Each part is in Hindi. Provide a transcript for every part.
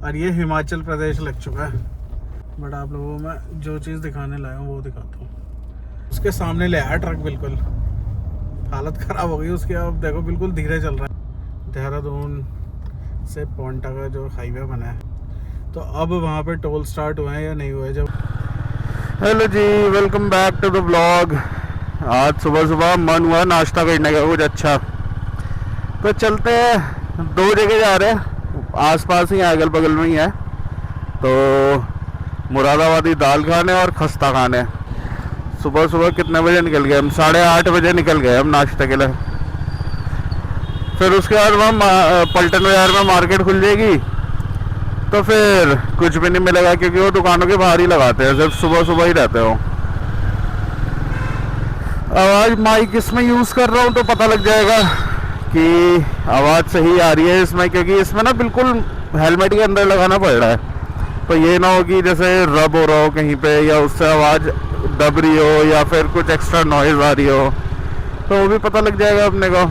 और ये हिमाचल प्रदेश लग चुका है। बट आप लोगों को मैं जो चीज़ दिखाने लाया हूँ वो दिखाता हूँ। उसके सामने ले आया ट्रक, बिल्कुल हालत ख़राब हो गई उसकी। अब देखो बिल्कुल धीरे चल रहा है। देहरादून से पोंटा का जो हाईवे बना है, तो अब वहाँ पे टोल स्टार्ट हुए हैं या नहीं हुए जब। Hello ji, welcome back to the vlog. आज सुबह सुबह मन हुआ नाश्ता करने का कुछ अच्छा, तो चलते हैं। 2 जगह जा रहे हैं, आसपास ही है, अगल बगल में ही है। तो मुरादाबादी दाल खाने और खस्ता खाने। सुबह सुबह कितने बजे निकल गए हम? 8:30 बजे निकल गए हम नाश्ते के लिए। फिर उसके बाद वहाँ पलटन बाजार में मार्केट खुल जाएगी, तो फिर कुछ भी नहीं मिलेगा, क्योंकि वो दुकानों के बाहर ही लगाते हैं, सिर्फ सुबह सुबह ही रहते हो। आवाज़ माइक इसमें यूज़ कर रहा हूँ तो पता लग जाएगा कि आवाज़ सही आ रही है इसमें, क्योंकि इसमें ना बिल्कुल हेलमेट के अंदर लगाना पड़ रहा है। तो ये ना हो कि जैसे रब हो रहा हो कहीं पे, या उससे आवाज़ दब रही हो, या फिर कुछ एक्स्ट्रा नॉइज़ आ रही हो, तो वो भी पता लग जाएगा अपने को।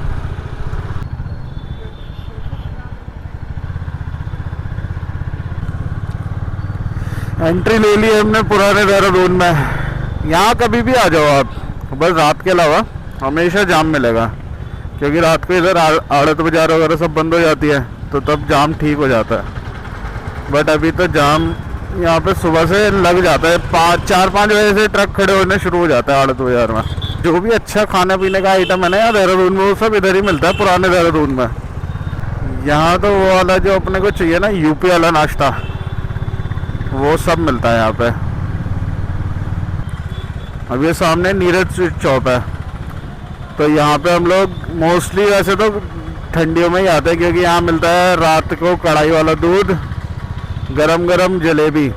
एंट्री ले ली हमने पुराने देहरादून में। यहाँ कभी भी आ जाओ आप, बस रात के अलावा हमेशा जाम मिलेगा, क्योंकि रात को इधर आड़त बाजार वगैरह सब बंद हो जाती है, तो तब जाम ठीक हो जाता है। बट अभी तो जाम यहाँ पे सुबह से लग जाता है। 4-5 बजे से ट्रक खड़े होने शुरू हो जाता है आड़त बाजार में। जो भी अच्छा खाने पीने का आइटम है ना यहाँ देहरादून में, वो सब इधर ही मिलता है पुराने देहरादून में। यहाँ तो वो वाला जो अपने को चाहिए ना, यूपी वाला नाश्ता, वो सब मिलता है यहाँ पे। अब ये सामने नीरज स्वीट शॉप है, तो यहाँ पे हम लोग मोस्टली वैसे तो ठंडियों में ही आते हैं, क्योंकि यहाँ मिलता है रात को कढ़ाई वाला दूध, गरम गरम जलेबी।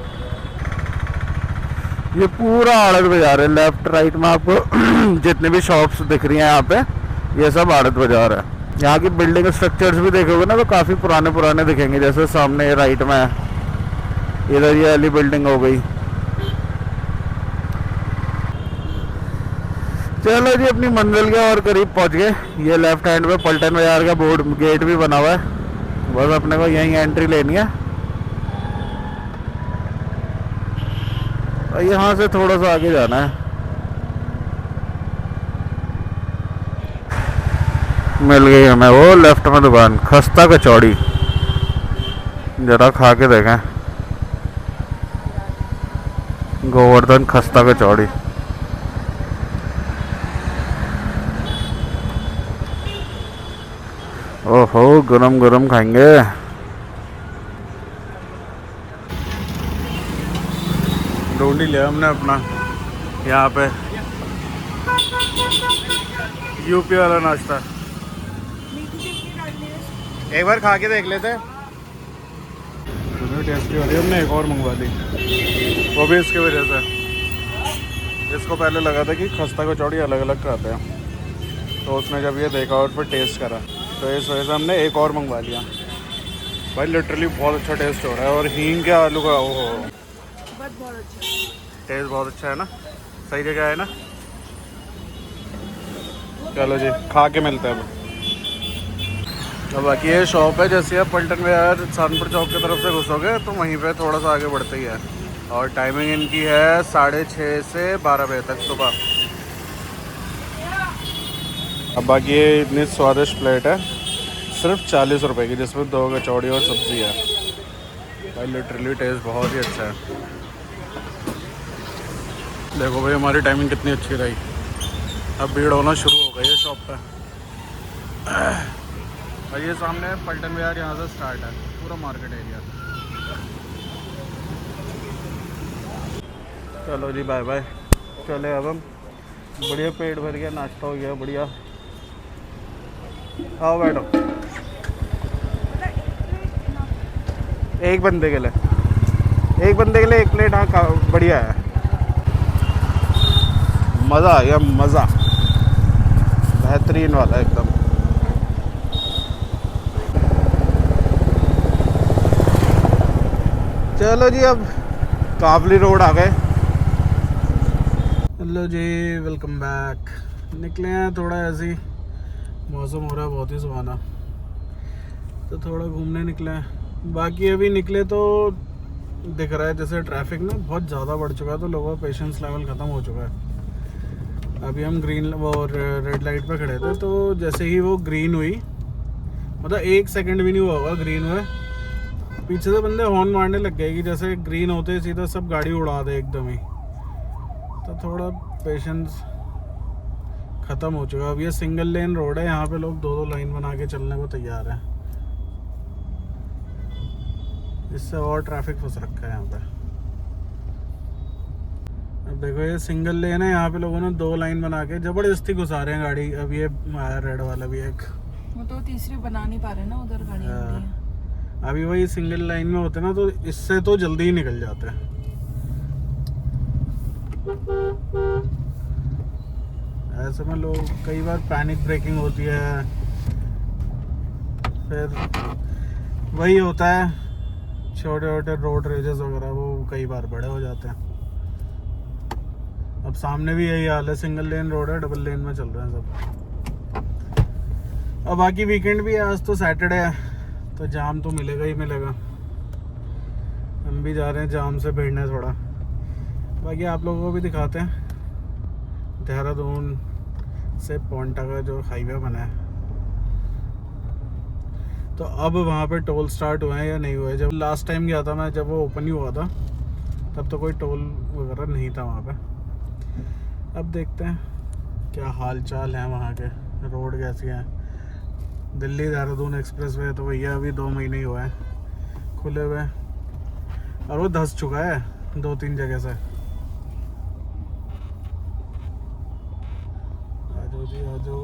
ये पूरा आड़त बाजार है, लेफ्ट राइट में आपको जितने भी शॉप्स दिख रही हैं यहाँ पे, ये सब आड़त बाजार है। यहाँ की बिल्डिंग स्ट्रक्चर्स भी देखोगे ना तो काफ़ी पुराने पुराने दिखेंगे। जैसे सामने राइट में है, इधर ये वाली बिल्डिंग हो गई। चलो जी, अपनी मंजिल के और करीब पहुंच गए। ये लेफ्ट हैंड में पलटन बाजार का बोर्ड गेट भी बना हुआ है, बस अपने को यहीं एंट्री लेनी है। और यहाँ से थोड़ा सा आगे जाना है। मिल गई हमें वो लेफ्ट में दुकान, खस्ता कचौड़ी। जरा खा के देखें, गोवर्धन खस्ता कचौड़ी। ओहो, गरम गरम खाएंगे। ढूंढ ही लिया हमने अपना यहाँ पे यूपी वाला नाश्ता। एक बार खा के देख लेते। दोनों टेस्टी हो रही है। हमने एक और मंगवा ली, वो भी इसकी वजह से। इसको पहले लगा था कि खस्ता कचौड़ी अलग अलग खाते हैं, तो उसने जब ये देखा और फिर टेस्ट करा, तो इस वजह से हमने एक और मंगवा लिया। भाई लिटरली बहुत अच्छा टेस्ट हो रहा है। और हींग के आलू का वो बहुत अच्छा टेस्ट, बहुत अच्छा है ना, सही जगह है ना। चलो जी, खा के मिलते हैं अब। बाकी ये शॉप है, जैसे आप पलटन बाजार सहारनपुर चौक की तरफ से घुसोगे तो वहीं पे थोड़ा सा आगे बढ़ते ही है। और टाइमिंग इनकी है 6:30 से 12 बजे तक सुबह। अब बाकी ये इतनी स्वादिष्ट प्लेट है, सिर्फ 40 रुपए की, जिसमें 2 कचौड़ी और सब्ज़ी है। भाई लिटरली टेस्ट बहुत ही अच्छा है। देखो भाई हमारी टाइमिंग कितनी अच्छी रही। अब भीड़ होना शुरू हो गई है शॉप पे। और ये सामने पलटन बाजार, यहाँ से स्टार्ट है पूरा मार्केट एरिया। चलो जी, बाय बाय। चले अब हम। बढ़िया पेट भर गया, नाश्ता हो गया बढ़िया। आओ बैठो। एक बंदे के लिए, एक प्लेट। हाँ बढ़िया है, मज़ा आ गया, मज़ा बेहतरीन वाला एकदम। चलो जी, अब काबली रोड आ गए। Hello ji, welcome back. निकले हैं थोड़ा ऐसे ही, मौसम हो रहा है बहुत ही सुहाना, तो थोड़ा घूमने निकले हैं। बाकी अभी निकले तो दिख रहा है जैसे ट्रैफिक ना बहुत ज़्यादा बढ़ चुका है, तो लोगों का पेशेंस लेवल ख़त्म हो चुका है। अभी हम ग्रीन वो रेड लाइट पे खड़े थे, तो जैसे ही वो ग्रीन हुई, मतलब 1 सेकंड भी नहीं हुआ होगा ग्रीन हुए, पीछे से बंदे हॉर्न मारने लग गए कि जैसे ग्रीन होते ही सीधा सब गाड़ी उड़ा दे एकदम ही। तो थोड़ा पेशेंस ख़त्म हो चुका है। अब ये सिंगल लेन रोड है, यहाँ पे लोग 2-2 लाइन बना के चलने को तैयार है। इससे और ट्रैफिक फंस रखा है यहाँ पे। अब देखो ये सिंगल लेन है, यहाँ पे लोगों ने 2 लाइन बना के जबरदस्ती घुसा रहे हैं गाड़ी। अब ये आया रेड वाला भी एक, वो तो तीसरी बना नहीं पा रहे ना, उधर गाड़ी आ रही है। अभी वही सिंगल लाइन में होते ना तो इससे तो जल्दी ही निकल जाते हैं। ऐसे में लोग कई बार पैनिक ब्रेकिंग होती है, फिर वही होता है छोटे छोटे रोड रेजेस वगैरह, वो कई बार बड़े हो जाते हैं। अब सामने भी यही हाल है, सिंगल लेन रोड है, डबल लेन में चल रहे हैं सब। अब बाकी वीकेंड भी है, आज तो सैटरडे है, तो जाम तो मिलेगा ही मिलेगा। हम भी जा रहे हैं जाम से भिड़ने थोड़ा। बाकी आप लोगों को भी दिखाते हैं देहरादून से पोंटा का जो हाईवे बना है। तो अब वहाँ पे टोल स्टार्ट हुए हैं या नहीं हुए। जब लास्ट टाइम गया था मैं, जब वो ओपन ही हुआ था, तब तो कोई टोल वगैरह नहीं था वहाँ पे। अब देखते हैं क्या हाल चाल है वहाँ के, रोड कैसी है। दिल्ली देहरादून एक्सप्रेस वे तो भैया अभी 2 महीने ही हुए हैं खुले हुए, और वो धंस चुका है 2-3 जगह से। आ जाओ जी आ जाओ।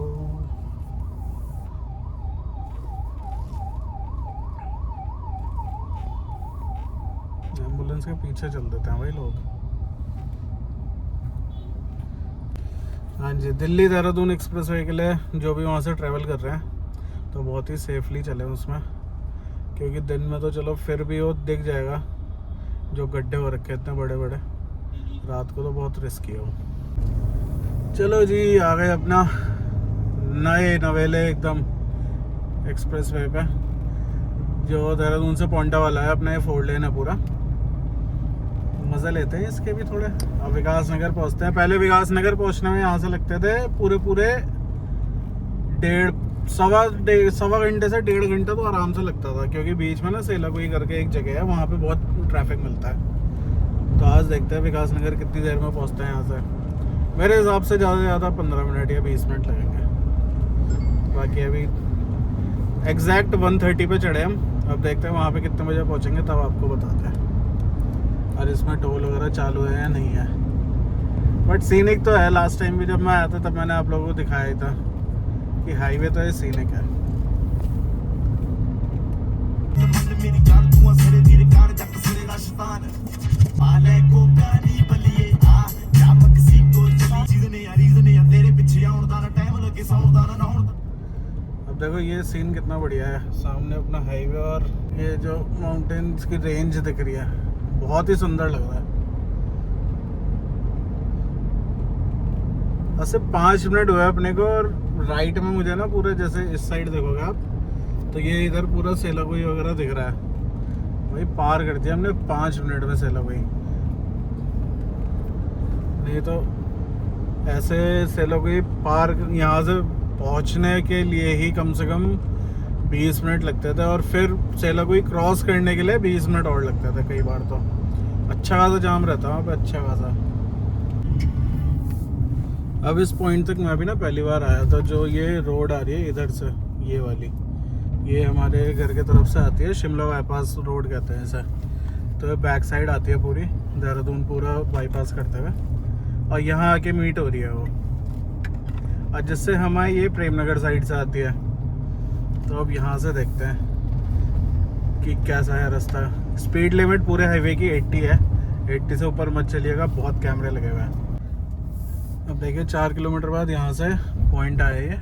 एम्बुलेंस के पीछे चल देते हैं भाई लोग। हाँ जी, दिल्ली देहरादून एक्सप्रेस वे के लिए जो भी वहाँ से ट्रैवल कर रहे हैं तो बहुत ही सेफली चले उसमें, क्योंकि दिन में तो चलो फिर भी वो दिख जाएगा जो गड्ढे हो रखे इतने बड़े बड़े, रात को तो बहुत रिस्की है वो। चलो जी आ गए अपना नए नवेले एकदम एक्सप्रेस वे पे, जो देहरादून से पोंटा वाला है अपना। ये 4 लेन है पूरा, मज़े लेते हैं इसके भी थोड़े। अब विकास नगर पहुँचते हैं। पहले विकास नगर पहुँचने में यहाँ से लगते थे पूरे सवा घंटे से 1.5 घंटा तो आराम से लगता था, क्योंकि बीच में ना सेलाकुई करके एक जगह है, वहाँ पे बहुत ट्रैफिक मिलता है। तो आज देखते हैं विकास नगर कितनी देर में पहुँचते हैं यहाँ से। मेरे हिसाब से ज़्यादा से ज़्यादा 15 मिनट या 20 मिनट लगेंगे। बाकी अभी एग्जैक्ट 1:30 पे चढ़े हम। अब देखते हैं वहाँ पे कितने बजे पहुँचेंगे, तब आपको बताते हैं। और इसमें टोल वगैरह चालू है या नहीं है, बट सीनिक तो है। लास्ट टाइम भी जब मैं आया था तब मैंने आप लोगों को दिखाया था कि हाईवे तो ये सीनिक है। अब देखो ये सीन कितना बढ़िया है, सामने अपना हाईवे और ये जो माउंटेन्स की रेंज दिख रही है, बहुत ही सुंदर लग रहा है। ऐसे 5 मिनट हुए अपने को, और राइट में मुझे ना पूरे जैसे इस साइड देखोगे आप तो ये इधर पूरा सेलाकुई वगैरह दिख रहा है। भाई पार कर दिया हमने 5 मिनट में सेलाकुई। नहीं तो ऐसे सेलाकुई पार यहाँ से पहुँचने के लिए ही कम से कम 20 मिनट लगते थे, और फिर सेलाकुई क्रॉस करने के लिए 20 मिनट और लगते थे कई बार। तो अच्छा खासा जाम रहता वहाँ पे, अच्छा खासा। अब इस पॉइंट तक मैं भी ना पहली बार आया था। जो ये रोड आ रही है इधर से, ये वाली, ये हमारे घर के तरफ से आती है, शिमला बाईपास रोड कहते हैं इसे। तो बैक साइड आती है पूरी, देहरादून पूरा बाईपास करते हुए, और यहाँ आके मीट हो रही है वो। और जिससे हमारे ये प्रेमनगर साइड से आती है। तो अब यहाँ से देखते हैं कि कैसा है रास्ता। स्पीड लिमिट पूरे हाईवे की 80 है, 80 से ऊपर मत चलिएगा, बहुत कैमरे लगे हुए हैं। अब देखिए 4 किलोमीटर बाद यहाँ से पॉइंट आया ये,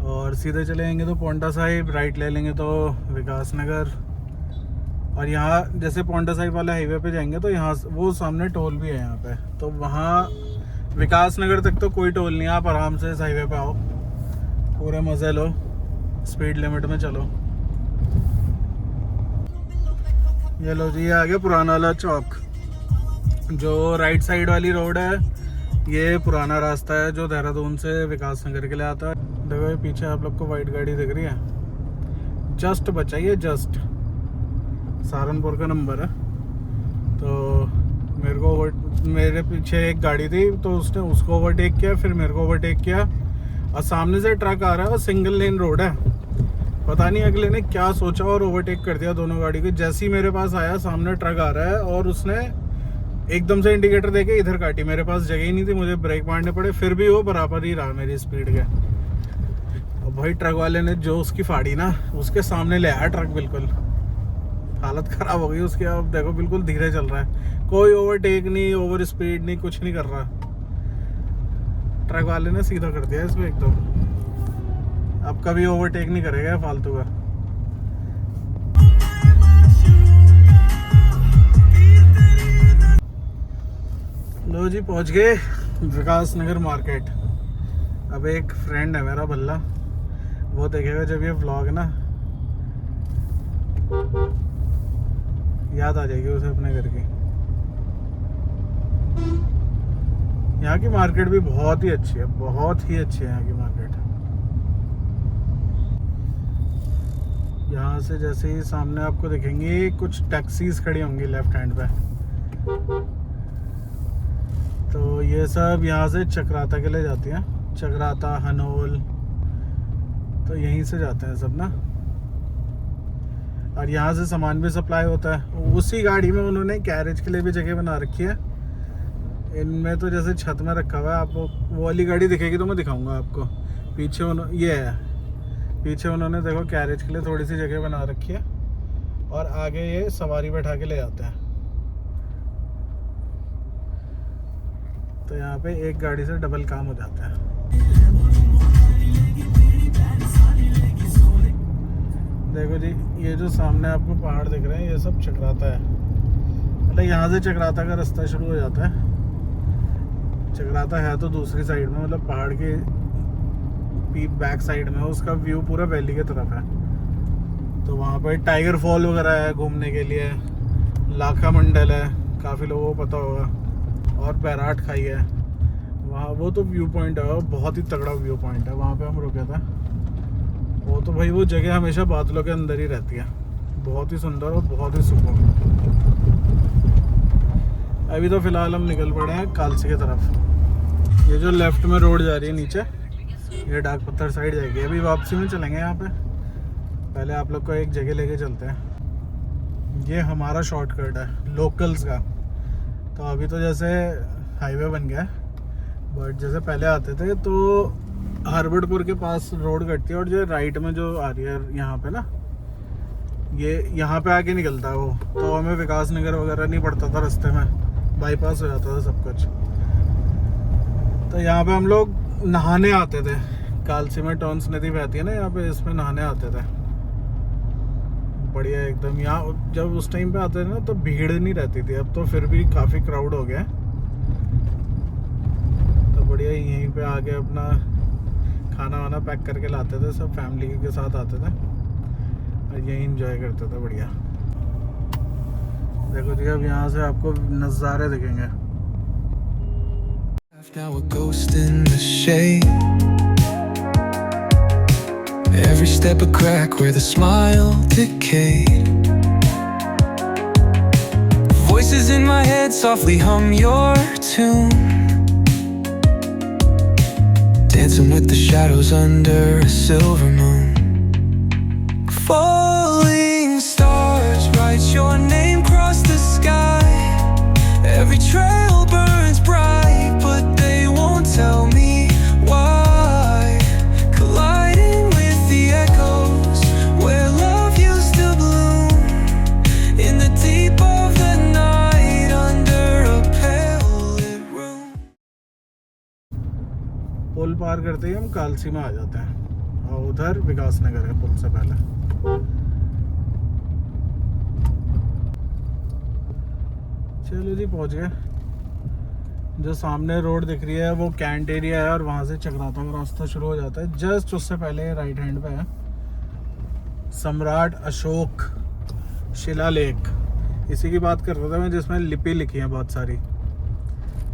और सीधे चले जाएंगे तो पोंटा साहिब, राइट ले लेंगे तो विकास नगर। और यहाँ जैसे पोंटा साहिब वाले हाईवे पे जाएंगे तो यहाँ वो सामने टोल भी है यहाँ पे, तो वहाँ विकास नगर तक तो कोई टोल नहीं है। आप आराम से इस हाईवे पे आओ, पूरे मज़े लो, स्पीड लिमिट में चलो। ये लो जी, ये आ गया पुराना वाला चौक। जो राइट साइड वाली रोड है ये पुराना रास्ता है जो देहरादून से विकास नगर के लिए आता है। देखो ये पीछे आप लोग को वाइट गाड़ी दिख रही है, जस्ट बचाइए, जस्ट सहारनपुर का नंबर है। तो मेरे पीछे एक गाड़ी थी तो उसने उसको ओवरटेक किया, फिर मेरे को ओवरटेक किया और सामने से ट्रक आ रहा है और सिंगल लेन रोड है। पता नहीं अगले ने क्या सोचा और ओवरटेक कर दिया दोनों गाड़ी को। जैसे ही मेरे पास आया सामने ट्रक आ रहा है और उसने एकदम से इंडिकेटर देके इधर काटी। मेरे पास जगह ही नहीं थी, मुझे ब्रेक मारने पड़े, फिर भी वो बराबर ही रहा मेरी स्पीड के। और भाई ट्रक वाले ने जो उसकी फाड़ी ना, उसके सामने ले आया ट्रक, बिल्कुल हालत खराब हो गई उसकी। अब देखो बिल्कुल धीरे चल रहा है, कोई ओवरटेक नहीं, ओवर स्पीड नहीं, कुछ नहीं कर रहा। ट्रक वाले ने सीधा कर दिया इसको एकदम। अब कभी ओवरटेक नहीं करेगा फालतू का। लो जी पहुंच गए विकास नगर मार्केट। अब एक फ्रेंड है मेरा भल्ला, वो देखेगा जब ये व्लॉग ना, याद आ जाएगी उसे अपने घर की। यहाँ की मार्केट भी बहुत ही अच्छी है, बहुत ही अच्छी है यहाँ की मार्केट। यहाँ से जैसे ही सामने आपको दिखेंगी कुछ टैक्सीज खड़ी होंगी लेफ्ट हैंड पे, तो ये सब यहाँ से चक्राता के लिए जाती हैं। चक्राता, हनोल, तो यहीं से जाते हैं सब ना। और यहाँ से सामान भी सप्लाई होता है। उसी गाड़ी में उन्होंने गैरेज के लिए भी जगह बना रखी है। इनमें तो जैसे छत में रखा हुआ है, आपको वो वाली गाड़ी दिखेगी तो मैं दिखाऊंगा आपको। पीछे ये है, पीछे उन्होंने देखो गैरेज के लिए थोड़ी सी जगह बना रखी है और आगे ये सवारी बैठा के ले जाते हैं। तो यहाँ पे एक गाड़ी से डबल काम हो जाता है। देखो जी, ये जो सामने आपको पहाड़ दिख रहे हैं ये सब चक्राता है। मतलब यहाँ से चक्राता का रास्ता शुरू हो जाता है। चक्राता है तो दूसरी साइड में, मतलब पहाड़ के बैक साइड में, उसका व्यू पूरा वैली की तरफ है। तो वहाँ पर टाइगर फॉल वगैरह है घूमने के लिए, लाखा मंडल है, काफ़ी लोगों को पता होगा, और बैराट खाई है वहाँ। वो तो व्यू पॉइंट है, बहुत ही तगड़ा व्यू पॉइंट है। वहाँ पे हम रुके थे। वो तो भाई वो जगह हमेशा बादलों के अंदर ही रहती है, बहुत ही सुंदर और बहुत ही सुकून। अभी तो फिलहाल हम निकल पड़े हैं कालसी की तरफ। ये जो लेफ्ट में रोड जा रही है नीचे, ये डाक पत्थर साइड जाएगी। अभी वापसी में चलेंगे यहाँ पे। पहले आप लोग को एक जगह लेके चलते हैं। ये हमारा शॉर्टकट है लोकल्स का। तो अभी तो जैसे हाईवे बन गया, बट जैसे पहले आते थे तो हरबटपुर के पास रोड कटती है और जो राइट में जो आ रही है यहाँ पे ना, ये यहाँ पे आके निकलता है वो। तो हमें विकास नगर वगैरह नहीं पड़ता था रास्ते में, बाईपास हो जाता था सब कुछ। तो यहाँ पे हम लोग नहाने आते थे। कालसी में टॉन्स नदी बहती है ना यहाँ पे, इसमें नहाने आते थे। बढ़िया एकदम। यहाँ जब उस टाइम पे आते थे ना तो भीड़ नहीं रहती थी, अब तो फिर भी काफ़ी क्राउड हो गया। तो बढ़िया यहीं पे आके अपना खाना वाना पैक करके लाते थे, सब फैमिली के साथ आते थे और यहीं एंजॉय करते थे। बढ़िया। देखो जी, अब यहाँ से आपको नज़ारे दिखेंगे। Now a ghost in the shade. Every step a crack where the smile decayed. Voices in my head softly hum your tune, dancing with the shadows under a silver moon. Falling stars write your name across the sky. Every trail burns bright, but they won't tell me why. Colliding with the echoes where love used to bloom, in the deep of the night under a pale lit room. पुल पार करते ही हम कालसी में आ जाते हैं और उधर विकास नगर है पुल से पहले। चलो जी पहुंच गए। जो सामने रोड दिख रही है वो कैंट एरिया है और वहाँ से चक्राता का रास्ता शुरू हो जाता है। जस्ट उससे पहले राइट हैंड पे है सम्राट अशोक शिलालेख। इसी की बात कर रहा था मैं, जिसमें लिपि लिखी है बहुत सारी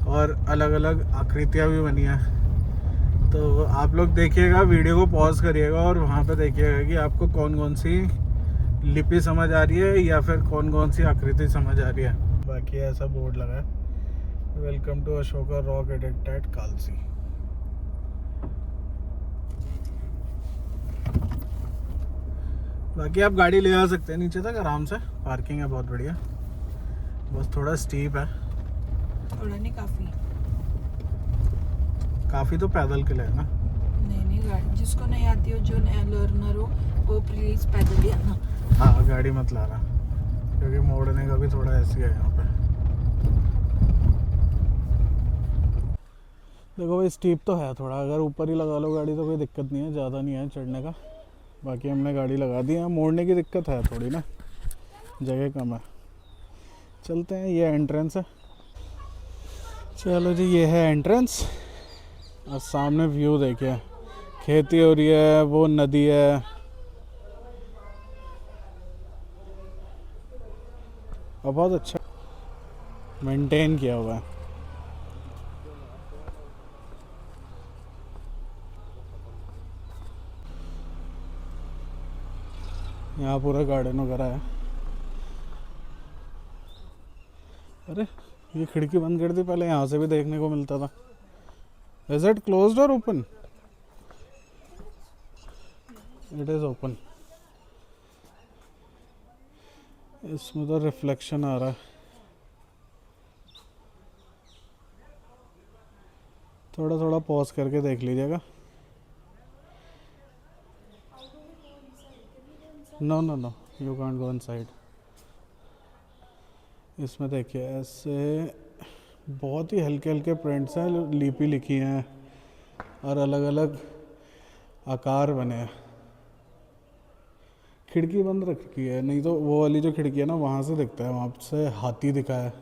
और अलग अलग आकृतियाँ भी बनी हैं। तो आप लोग देखिएगा, वीडियो को पॉज करिएगा और वहाँ पे देखिएगा कि आपको कौन कौन सी लिपि समझ आ रही है या फिर कौन कौन सी आकृति समझ आ रही है। बाकी ऐसा बोर्ड लगा है, welcome to Ashoka rock edict at Kalsi. बाकी आप गाड़ी ले आ सकते हैं नीचे तक आराम से, पार्किंग है बहुत बढ़िया, बस थोड़ा स्टीप है। थोड़ा नहीं, काफ़ी तो पैदल के लिए है ना। नहीं गाड़ी जिसको नहीं आती हो, जो नया लर्नर हो, वो प्लीज पैदल ही आना। हाँ गाड़ी मत ला रहा, क्योंकि मोड़ने का भी थोड़ा ऐसी है यहाँ पे। देखो भाई स्टीप तो है थोड़ा, अगर ऊपर ही लगा लो गाड़ी तो कोई दिक्कत नहीं है, ज़्यादा नहीं है चढ़ने का। बाकी हमने गाड़ी लगा दी है, मोड़ने की दिक्कत है थोड़ी ना, जगह कम है। चलते हैं, ये एंट्रेंस है। चलो जी, ये है एंट्रेंस और सामने व्यू देखिए, खेती हो रही है, वो नदी है। और बहुत अच्छा मेंटेन किया हुआ है। यहाँ पूरा गार्डन वगैरह है। अरे ये खिड़की बंद कर दी, पहले यहाँ से भी देखने को मिलता था। इज इट क्लोज्ड और ओपन? It is open. इसमें तो रिफ्लेक्शन आ रहा है, थोड़ा थोड़ा पॉज करके देख लीजिएगा। No no no, you can't go inside. इसमें देखिए ऐसे बहुत ही हल्के हल्के प्रिंट्स हैं, लिपि लिखी हैं और अलग अलग आकार बने हैं। खिड़की बंद रखी है, नहीं तो वो वाली जो खिड़की है ना, वहाँ से दिखता है, वहाँ से हाथी दिखा है।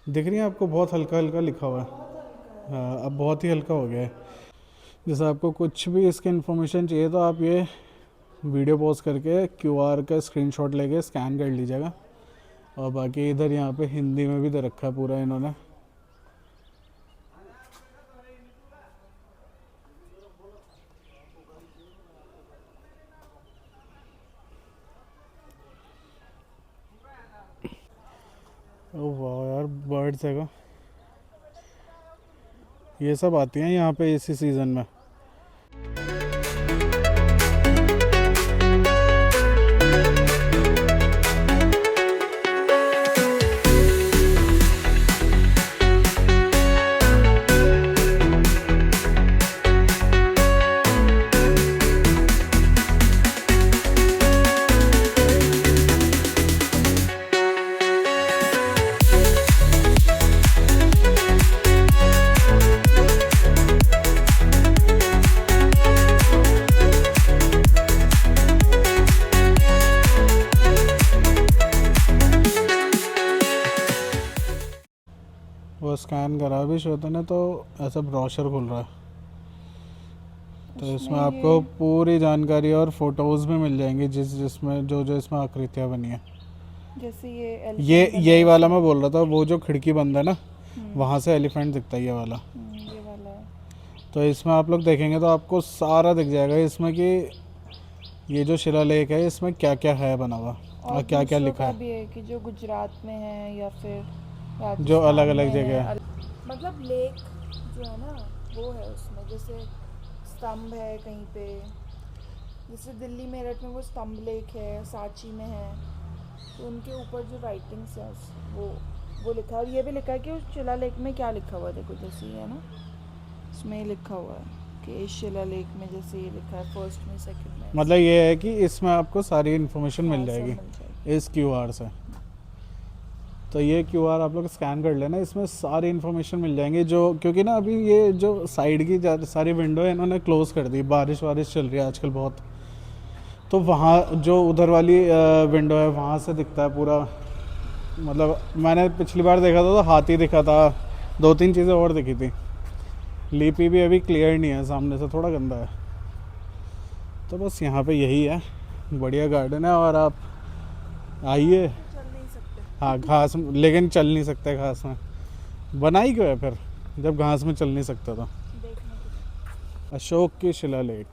दिख रही है आपको? बहुत हल्का हल्का लिखा हुआ है। हाँ, अब बहुत ही हल्का हो गया है। जैसे आपको कुछ भी इसकी इन्फॉर्मेशन चाहिए तो आप ये वीडियो पॉज करके QR का स्क्रीनशॉट लेके स्कैन कर लीजिएगा। और बाकी इधर यहाँ पे हिंदी में भी दे रखा है पूरा इन्होंने। ओह वाह यार, बर्ड्स है का, ये सब आती हैं यहाँ पे इसी सीज़न में। वो स्कैन करा भी श्वेता ने, तो ऐसा ब्रोशर खुल रहा है। तो इसमें आपको पूरी जानकारी और फोटोज़ भी मिल जाएंगी जिसमें जो इसमें आकृतियाँ बनी है। जैसे ये यही वाला मैं बोल रहा था, वो जो खिड़की बंद है ना, वहाँ से एलिफेंट दिखता है, ये वाला है। तो इसमें आप लोग देखेंगे तो आपको सारा दिख जाएगा इसमें कि ये जो शिलालेख है इसमें क्या क्या है बना हुआ और क्या क्या लिखा है। भी है कि जो गुजरात में है या फिर जो अलग अलग जगह है। मतलब लेक जो है ना वो है उसमें, जैसे स्तंभ है कहीं पे, जैसे दिल्ली मेरठ में वो स्तंभ लेक है, सांची में है, तो उनके ऊपर जो राइटिंग्स है वो लिखा है। और ये भी लिखा है कि उस शिलालेख में क्या लिखा हुआ है, देखो जैसे ये है ना, इसमें लिखा हुआ है कि इस शिलालेख में जैसे ये लिखा है फर्स्ट में, सेकंड में। मतलब ये है कि इसमें आपको सारी इन्फॉर्मेशन मिल जाएगी इस QR से। तो ये QR आप लोग स्कैन कर लेना, इसमें सारी इन्फॉर्मेशन मिल जाएंगी। जो क्योंकि ना अभी ये जो साइड की सारी विंडो है इन्होंने क्लोज़ कर दी, बारिश वारिश चल रही है आजकल बहुत, तो वहाँ जो उधर वाली विंडो है वहाँ से दिखता है पूरा। मतलब मैंने पिछली बार देखा था तो हाथी दिखा था, 2-3 चीज़ें और दिखी थी। लिपि भी अभी क्लियर नहीं है, सामने से थोड़ा गंदा है। तो बस यहाँ पे यही है, बढ़िया गार्डन है। और आप आइए। चल नहीं सकते। हाँ घास, लेकिन चल नहीं सकते घास में। बनाई क्यों है फिर जब घास में चल नहीं सकते तो। देखने के लिए। अशोक की शिलालेख।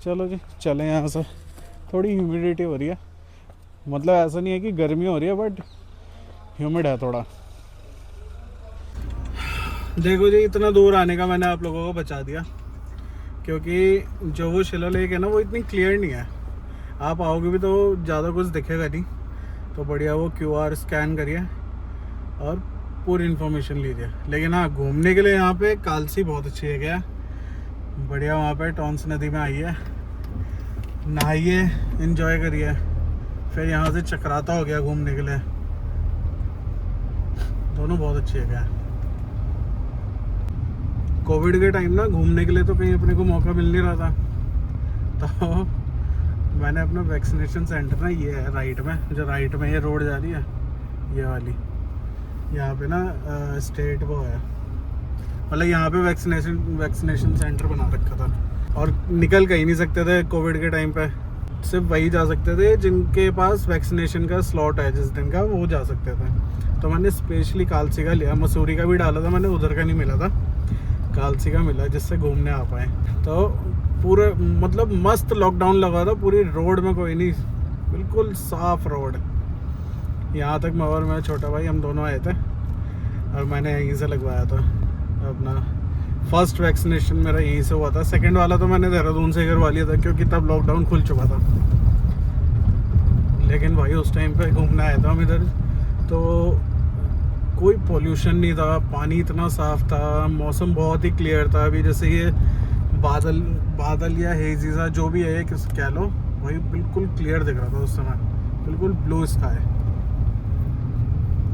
चलो जी चलें यहाँ से। थोड़ी ह्यूमिडिटी हो रही है, मतलब ऐसा नहीं है कि गर्मी हो रही है, बट ह्यूमिड है थोड़ा। देखो जी इतना दूर आने का मैंने आप लोगों को बचा दिया, क्योंकि जो वो शिलालेख है ना वो इतनी क्लियर नहीं है। आप आओगे भी तो ज़्यादा कुछ दिखेगा नहीं, तो बढ़िया वो QR स्कैन करिए और पूरी इन्फॉर्मेशन लीजिए। लेकिन हाँ घूमने के लिए यहाँ पे कालसी बहुत अच्छी है क्या, बढ़िया। वहाँ पे टॉन्स नदी में आइए, नहाइए, एंजॉय करिए। फिर यहाँ से चक्राता हो गया घूमने के लिए, दोनों बहुत अच्छी है क्या। कोविड के टाइम ना घूमने के लिए तो कहीं अपने को मौका मिल नहीं रहा था, तो मैंने अपना वैक्सीनेशन सेंटर ना, ये है राइट में, जो राइट में ये रोड जा रही है ये वाली, यहाँ पे ना स्टेट वो है, मतलब यहाँ पे वैक्सीनेशन सेंटर बना रखा था। और निकल कहीं नहीं सकते थे कोविड के टाइम पे, सिर्फ वही जा सकते थे जिनके पास वैक्सीनेशन का स्लॉट है जिस दिन का, वो जा सकते थे। तो मैंने स्पेशली कालसी का लिया, मसूरी का भी डाला था मैंने, उधर का नहीं मिला था, कालसी का मिला जिससे घूमने आ पाए। तो पूरा मतलब मस्त लॉकडाउन लगा था, पूरी रोड में कोई नहीं, बिल्कुल साफ रोड। यहाँ तक मैं और मेरा छोटा भाई हम दोनों आए थे, और मैंने यहीं से लगवाया था अपना फर्स्ट वैक्सीनेशन, मेरा यहीं से हुआ था। सेकंड वाला तो मैंने देहरादून से करवा लिया था, क्योंकि तब लॉकडाउन खुल चुका था। लेकिन भाई उस टाइम पे घूमने आया था हम इधर, तो कोई पोल्यूशन नहीं था, पानी इतना साफ था, मौसम बहुत ही क्लियर था। अभी जैसे ये बादल या हेजी सा जो भी है किस कह लो, वही बिल्कुल क्लियर दिख रहा था उस समय, बिल्कुल ब्लू स्काई।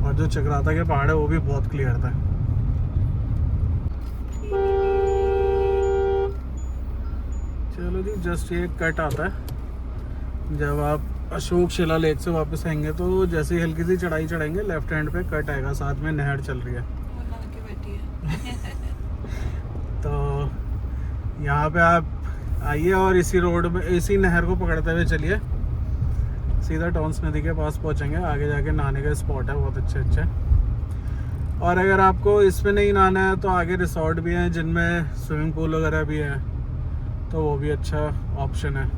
और जो चक्राता के पहाड़ है वो भी बहुत क्लियर था। चलो जी जस्ट ये कट आता है, जब आप अशोक शिलालेख से वापस आएंगे तो जैसे ही हल्की सी चढ़ाई चढ़ेंगे लेफ्ट हैंड पे कट आएगा, साथ में नहर चल रही है। वो नहा के बैठी है। तो यहाँ पे आप आइए और इसी रोड में, इसी नहर को पकड़ते हुए चलिए, सीधा टॉन्स नदी के पास पहुँचेंगे। आगे जाके नहाने का स्पॉट है बहुत अच्छे अच्छे। और अगर आपको इसमें नहीं नहाना है तो आगे रिसोर्ट भी हैं जिनमें स्विमिंग पूल वगैरह भी है, तो वो भी अच्छा ऑप्शन है।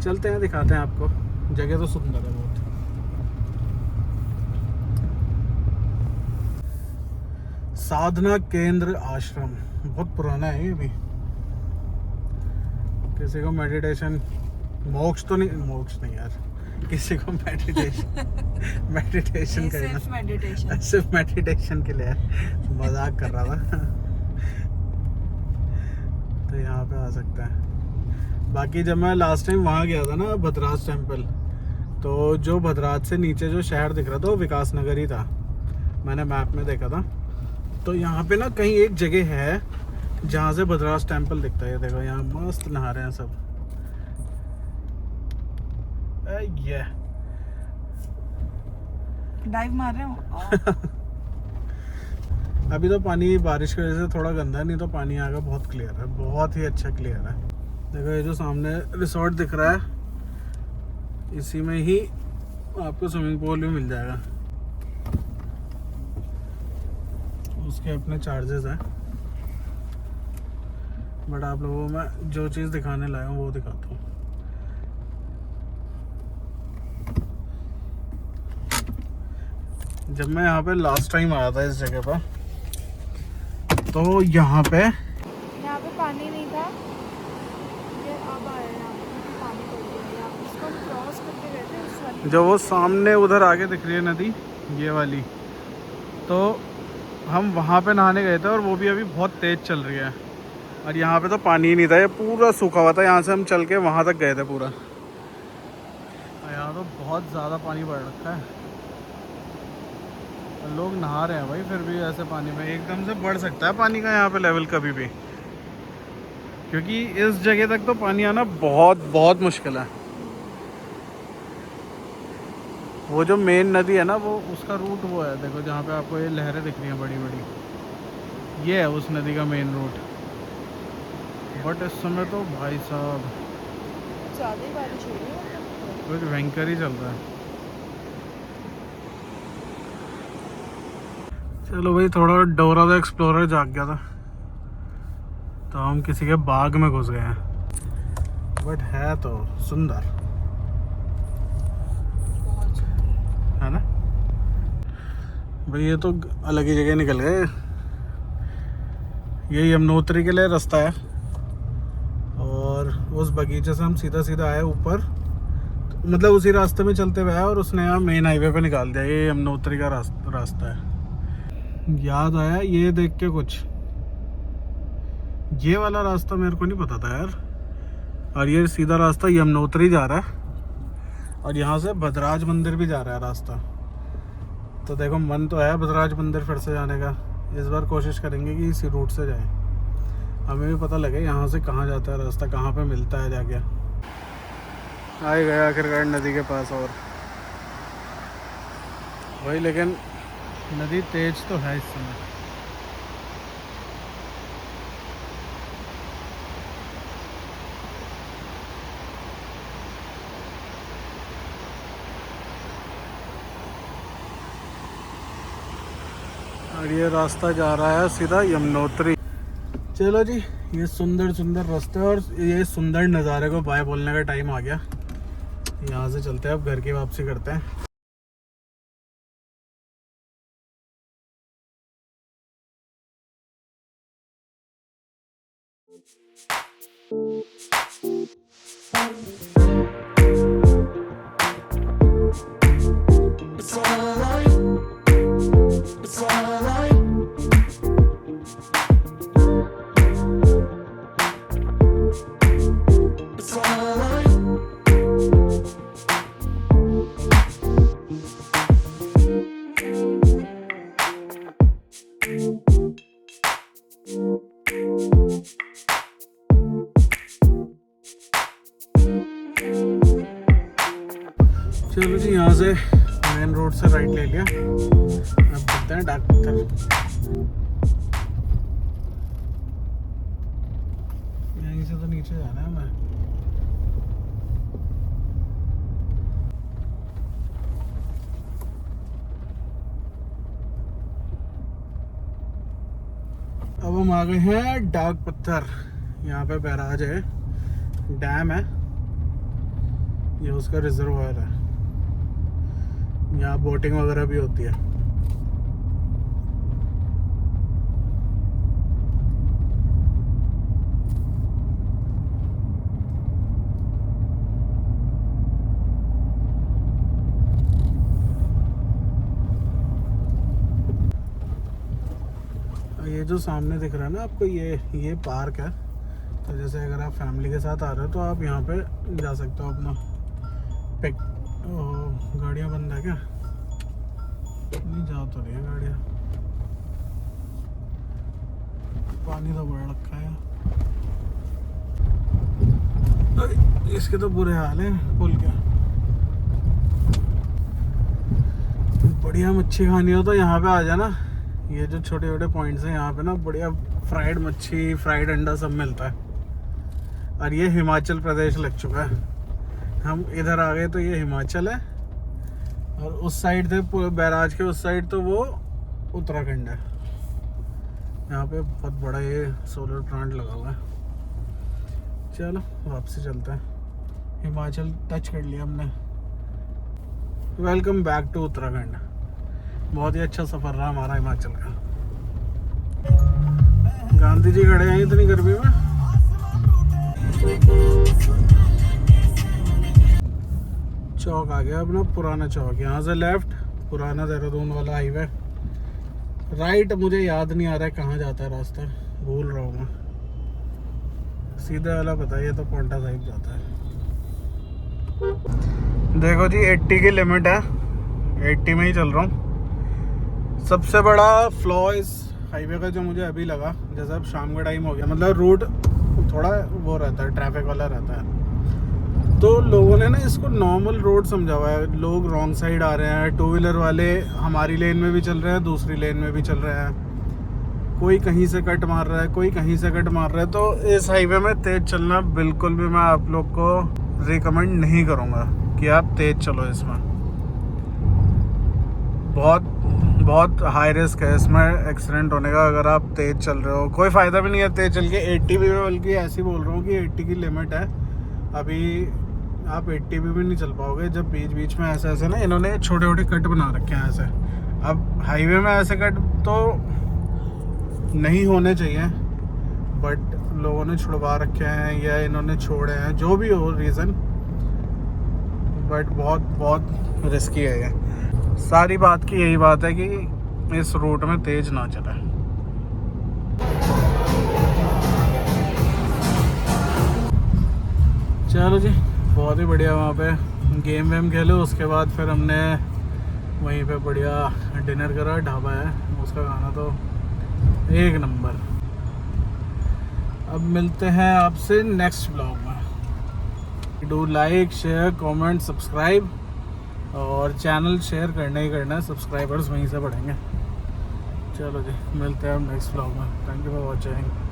चलते हैं दिखाते हैं आपको, जगह तो सुंदर है बहुत। साधना केंद्र आश्रम बहुत पुराना है ये भी। किसी को मेडिटेशन, मोक्ष तो नहीं, मोक्ष नहीं यार, किसी को मेडिटेशन का सिर्फ मेडिटेशन, सिर्फ मेडिटेशन के लिए मजाक कर रहा था। तो यहाँ पे आ सकता है। बाकी जब मैं लास्ट टाइम वहाँ गया था ना भद्राज टेम्पल, तो जो भद्राज से नीचे जो शहर दिख रहा था वो विकास नगर ही था, मैंने मैप में देखा था। तो यहाँ पे ना कहीं एक जगह है जहाँ से भद्राज टेम्पल दिखता है। ये देखो यहाँ मस्त नहा रहे हैं सब। ये डाइव मार रहे हो। अभी तो पानी बारिश की वजह से थोड़ा गंदा है, नहीं तो पानी यहाँ का बहुत क्लियर है, बहुत ही अच्छा क्लियर है। देखो ये जो सामने रिसोर्ट दिख रहा है, इसी में ही आपको स्विमिंग पूल भी मिल जाएगा। उसके अपने चार्जेस हैं, बट आप लोगों को मैं जो चीज़ दिखाने लाया हूँ वो दिखाता हूँ। जब मैं यहाँ पे लास्ट टाइम आया था इस जगह पर, तो यहाँ पे पानी नहीं था, ये अब आया यहाँ पे पानी पड़ गया। इसको हम क्रॉस करके गए थे उस वाली, जो वो सामने उधर आगे दिख रही है नदी ये वाली, तो हम वहाँ पे नहाने गए थे और वो भी अभी बहुत तेज़ चल रही है। और यहाँ पे तो पानी ही नहीं था, ये पूरा सूखा हुआ था। यहाँ से हम चल के वहाँ तक गए थे पूरा, और यहाँ तो बहुत ज़्यादा पानी बढ़ रखा है और लोग नहा रहे हैं भाई। फिर भी ऐसे पानी में एकदम से बढ़ सकता है पानी का यहाँ पे लेवल कभी भी, क्योंकि इस जगह तक तो पानी आना बहुत बहुत मुश्किल है। वो जो मेन नदी है ना, वो उसका रूट वो है, देखो जहाँ पे आपको ये लहरें दिख रही हैं बड़ी बड़ी, ये है उस नदी का मेन रूट। बट इस समय तो भाई साहब ज़्यादा ही बारिश हो रही है। कुछ भयंकर ही चल रहा है। चलो भाई, थोड़ा डोरा द एक्सप्लोरर जाग गया था तो हम किसी के बाग में घुस गए हैं। बट है तो सुंदर बहुत सुंदर। है ना भाई। ये तो अलग ही जगह निकल गए। ये यमुनोत्री के लिए रास्ता है और उस बगीचे से हम सीधा सीधा आए ऊपर, मतलब उसी रास्ते में चलते हुए आए और उसने यहाँ मेन हाईवे पे निकाल दिया। ये यमुनोत्री का रास्ता है। याद आया ये देख के कुछ, ये वाला रास्ता मेरे को नहीं पता था यार। और ये सीधा रास्ता यमुनोत्री जा रहा है और यहाँ से भद्राज मंदिर भी जा रहा है रास्ता। तो देखो, मन तो है भद्राज मंदिर फिर से जाने का। इस बार कोशिश करेंगे कि इसी रूट से जाएं, हमें भी पता लगे यहाँ से कहाँ जाता है रास्ता, कहाँ पे मिलता है जाके। आ ही गया आखिरकार नदी के पास। और वही, लेकिन नदी तेज तो है इस समय। और ये रास्ता जा रहा है सीधा यमुनोत्री। चलो जी, ये सुंदर सुंदर रास्ते और ये सुंदर नज़ारे को बाय बोलने का टाइम आ गया। यहाँ से चलते हैं, अब घर की वापसी करते हैं। It's alright. It's alright. It's alright. चलो जी, यहाँ से मेन रोड से राइट ले लिया। अब चलते हैं डाक पत्थर। यहीं से तो नीचे जाना है हमें। अब हम आ गए हैं डाक पत्थर। यहाँ पे बैराज है, डैम है, ये उसका रिजर्वायर है। यहाँ बोटिंग वगैरह भी होती है। ये जो सामने दिख रहा है ना आपको, ये पार्क है। तो जैसे अगर आप फैमिली के साथ आ रहे हो तो आप यहाँ पे जा सकते हो अपना पिक। गाड़ियाँ बंद है क्या? नहीं, जा तो रही है गाड़ियाँ। पानी तो बड़ा रखा है। इसके तो बुरे हाल है पुल के। बढ़िया मच्छी खानी हो तो यहाँ पे आ जाना। ये जो छोटे छोटे पॉइंट्स हैं यहाँ पे ना, बढ़िया फ्राइड मच्छी, फ्राइड अंडा सब मिलता है। और ये हिमाचल प्रदेश लग चुका है। हम इधर आ गए तो ये हिमाचल है और उस साइड थे बैराज के उस साइड तो वो उत्तराखंड है। यहाँ पे बहुत बड़ा ये सोलर प्लांट लगा हुआ है। चलो वापसी चलते हैं। हिमाचल टच कर लिया हमने। Welcome back to Uttarakhand. बहुत ही अच्छा सफ़र रहा हमारा हिमाचल का। गांधी जी खड़े हैं इतनी गर्मी में। चौक आ गया अपना, पुराना चौक। यहाँ से लेफ्ट पुराना देहरादून वाला हाईवे, राइट मुझे याद नहीं आ रहा है कहाँ जाता है रास्ता, भूल रहा हूँ मैं। सीधा वाला पता है, ये तो पोंटा साहिब जाता है। देखो जी, 80 की लिमिट है, 80 में ही चल रहा हूँ। सबसे बड़ा फ्लॉ इस हाईवे का जो मुझे अभी लगा, जैसे अब शाम का टाइम हो गया, मतलब रूट थोड़ा वो रहता है, ट्रैफिक वाला रहता है, तो लोगों ने ना इसको नॉर्मल रोड समझा हुआ है। लोग रॉन्ग साइड आ रहे हैं, टू व्हीलर वाले हमारी लेन में भी चल रहे हैं, दूसरी लेन में भी चल रहे हैं, कोई कहीं से कट मार रहा है, कोई कहीं से कट मार रहा है। तो इस हाईवे में तेज़ चलना बिल्कुल भी मैं आप लोग को रिकमेंड नहीं करूँगा कि आप तेज़ चलो इसमें। बहुत हाई रिस्क है इसमें एक्सीडेंट होने का अगर आप तेज़ चल रहे हो। कोई फ़ायदा भी नहीं है तेज़ चल के 80 भी, बल्कि ऐसे ही बोल रहा हूँ कि 80 की लिमिट है। अभी आप 80 भी नहीं चल पाओगे जब बीच बीच में ऐसे ना इन्होंने छोटे छोटे कट बना रखे हैं ऐसे। अब हाईवे में ऐसे कट तो नहीं होने चाहिए, बट लोगों ने छुड़वा रखे हैं या इन्होंने छोड़े हैं, जो भी हो रीज़न, बट बहुत रिस्की है ये। सारी बात की यही बात है कि इस रूट में तेज़ ना चले। चलो जी, बहुत ही बढ़िया। वहाँ पे गेम वेम खेले, उसके बाद फिर हमने वहीं पे बढ़िया डिनर करा। ढाबा है उसका, खाना तो एक नंबर। अब मिलते हैं आपसे नेक्स्ट ब्लॉग में। Do like, share, comment, subscribe, और चैनल शेयर करना ही करना है। सब्सक्राइबर्स वहीं से बढ़ेंगे। चलो जी, मिलते हैं हम नेक्स्ट ब्लॉग में। Thank you for watching.